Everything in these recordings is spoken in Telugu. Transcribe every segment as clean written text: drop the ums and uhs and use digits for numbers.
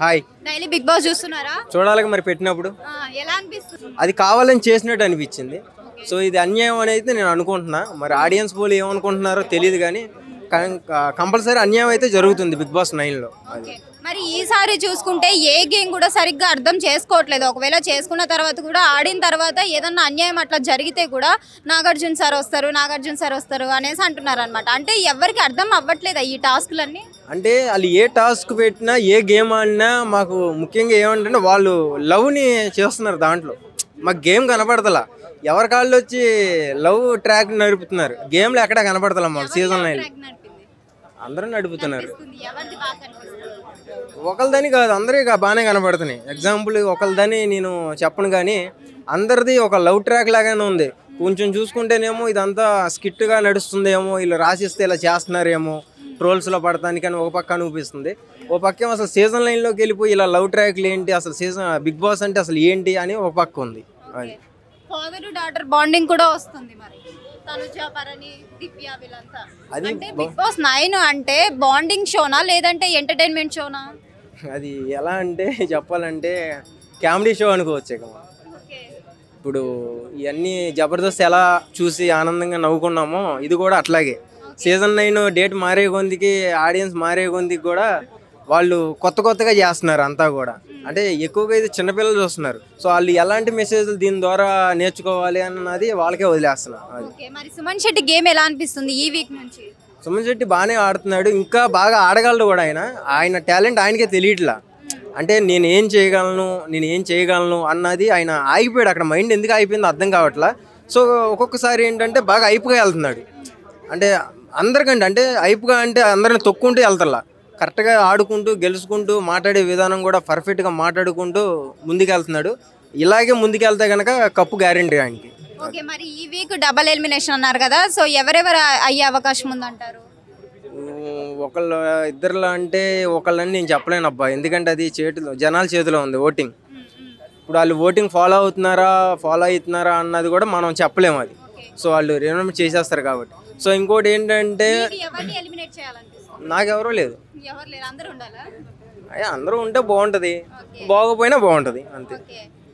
హాయ్. డైలీ బిగ్ బాస్ చూస్తున్నారా? చూడాలి మరి పెట్టినప్పుడు. ఎలా అనిపిస్తుంది? అది కావాలని చేసినట్టు అనిపించింది. సో ఇది అన్యాయం అనేది నేను అనుకుంటున్నా. మరి ఆడియన్స్ పోలు ఏమనుకుంటున్నారో తెలియదు కానీ కంపల్సరీ అన్యాయం అయితే జరుగుతుంది బిగ్ బాస్ 9లో. మరి ఈసారి చూసుకుంటే ఏ గేమ్ కూడా సరిగ్గా అర్థం చేసుకోవట్లేదు. ఒకవేళ చేసుకున్న తర్వాత కూడా ఆడిన తర్వాత ఏదన్నా అన్యాయం అట్లా జరిగితే కూడా నాగార్జున సార్ వస్తారు అనేసి అంటున్నారు అనమాట. అంటే ఎవరికి అర్థం అవ్వట్లేదా ఈ టాస్క్లన్నీ? అంటే వాళ్ళు ఏ టాస్క్ పెట్టినా ఏ గేమ్ ఆడినా మాకు ముఖ్యంగా ఏమంటే వాళ్ళు లవ్ని చేస్తున్నారు. దాంట్లో మాకు గేమ్ కనపడతలా. ఎవరి కాళ్ళు వచ్చి లవ్ ట్రాక్ నడుపుతున్నారు. గేమ్లో ఎక్కడ కనపడతలా మాకు సీజన్ 9 అందరూ నడుపుతున్నారు. ఒకరిదని కాదు, అందరూ బాగానే కనపడుతున్నాయి. ఎగ్జాంపుల్ ఒకరిదని నేను చెప్పను కానీ అందరిది ఒక లవ్ ట్రాక్ లాగానే ఉంది. కొంచెం చూసుకుంటేనేమో ఇదంతా స్కిట్గా నడుస్తుందేమో, వీళ్ళు రాసిస్తే ఇలా చేస్తున్నారేమో ట్రోల్స్లో పడటానికి అని ఒక పక్క అనిపిస్తుంది. ఒక పక్క అసలు సీజన్ 9లోకి వెళ్ళిపోయి ఇలా లవ్ ట్రాక్లు ఏంటి, అసలు సీజన్ బిగ్ బాస్ అంటే అసలు ఏంటి అని ఒక పక్క ఉంది. అది ఫాదర్ డాటర్ బాండింగ్ కూడా వస్తుంది. మరి తనుజ పరణి దివ్య వీళ్ళంతా అంటే బిగ్ బాస్ 9 అంటే బాండింగ్ షోనా లేదంటే ఎంటర్టైన్మెంట్ షోనా? అది ఎలా అంటే చెప్పాలంటే కామెడీ షో అనుకోవచ్చు. ఇక ఇప్పుడు ఇవన్నీ జబర్దస్త్ ఎలా చూసి ఆనందంగా నవ్వుకున్నామో ఇది కూడా అట్లాగే. సీజన్ 9 డేట్ మారే కొద్దికి ఆడియన్స్ మారే కొద్దికి కూడా వాళ్ళు కొత్తగా చేస్తున్నారు అంతా కూడా. అంటే ఎక్కువగా ఇది చిన్నపిల్లలు చూస్తున్నారు. సో వాళ్ళు ఎలాంటి మెసేజ్లు దీని ద్వారా నేర్చుకోవాలి అన్నది వాళ్ళకే వదిలేస్తున్నారు. మరి సుమన్ శెట్టి గేమ్ ఎలా అనిపిస్తుంది ఈ వీక్ నుంచి? సుమన్ శెట్టి బాగానే ఆడుతున్నాడు, ఇంకా బాగా ఆడగలడు కూడా. ఆయన టాలెంట్ ఆయనకే తెలియట్లా. అంటే నేను ఏం చేయగలను అన్నది ఆయన ఆగిపోయాడు. అక్కడ మైండ్ ఎందుకు ఆగిపోయిందో అర్థం కావట్లా. సో ఒక్కొక్కసారి ఏంటంటే బాగా అయిపుగా వెళ్తున్నాడు. అంటే అందరికంటే అంటే అయిపుగా అంటే అందరిని తొక్కుంటూ వెళ్తలా. కరెక్ట్గా ఆడుకుంటూ గెలుచుకుంటూ మాట్లాడే విధానం కూడా పర్ఫెక్ట్గా మాట్లాడుకుంటూ ముందుకెళ్తున్నాడు. ఇలాగే ముందుకెళ్తే కనుక కప్పు గ్యారెంటీ ఆయనకి. ఓకే, మరి ఈ వీక్ డబల్ ఎలిమినేషన్ అన్నారు కదా, సో ఎవరెవరు అయ్యే అవకాశం ఉందంటారు? ఒకళ్ళు ఇద్దరులో అంటే ఒకళ్ళని నేను చెప్పలేను అబ్బా. ఎందుకంటే అది జనాల చేతిలో ఉంది ఓటింగ్. ఇప్పుడు వాళ్ళు ఓటింగ్ ఫాలో అవుతున్నారా అన్నది కూడా మనం చెప్పలేము. అది సో వాళ్ళు రినౌన్స్ చేసేస్తారు కాబట్టి. సో ఇంకోటి ఏంటంటే నాకెవరో లేదు. అందరూ ఉంటే బాగుంటుంది, బాగోపోయినా బాగుంటుంది అంతే.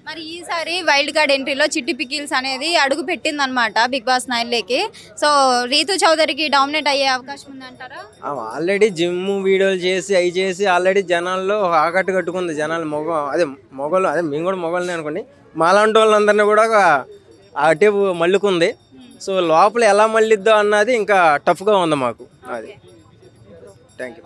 మరి ఈసారి వైల్డ్ కార్డ్ ఎంట్రీలో చిట్టి పికిల్స్ అనేది అడుగు పెట్టింది అనమాట బిగ్ బాస్ 9లోకి. సో రీతు చౌదరికి డామినేట్ అయ్యే అవకాశం ఉందంటారా? ఆల్రెడీ జిమ్ వీడియోలు చేసి ఆల్రెడీ జనాల్లో ఆకట్టు కట్టుకుంది. జనాలు మొగలు అదే మేము కూడా మొగలనే అనుకోండి. మాలాంటి వాళ్ళందరినీ కూడా అటే మళ్ళుకుంది. సో లోపల ఎలా మళ్ళిద్దో అన్నది ఇంకా టఫ్గా ఉంది మాకు. అది థ్యాంక్ యూ.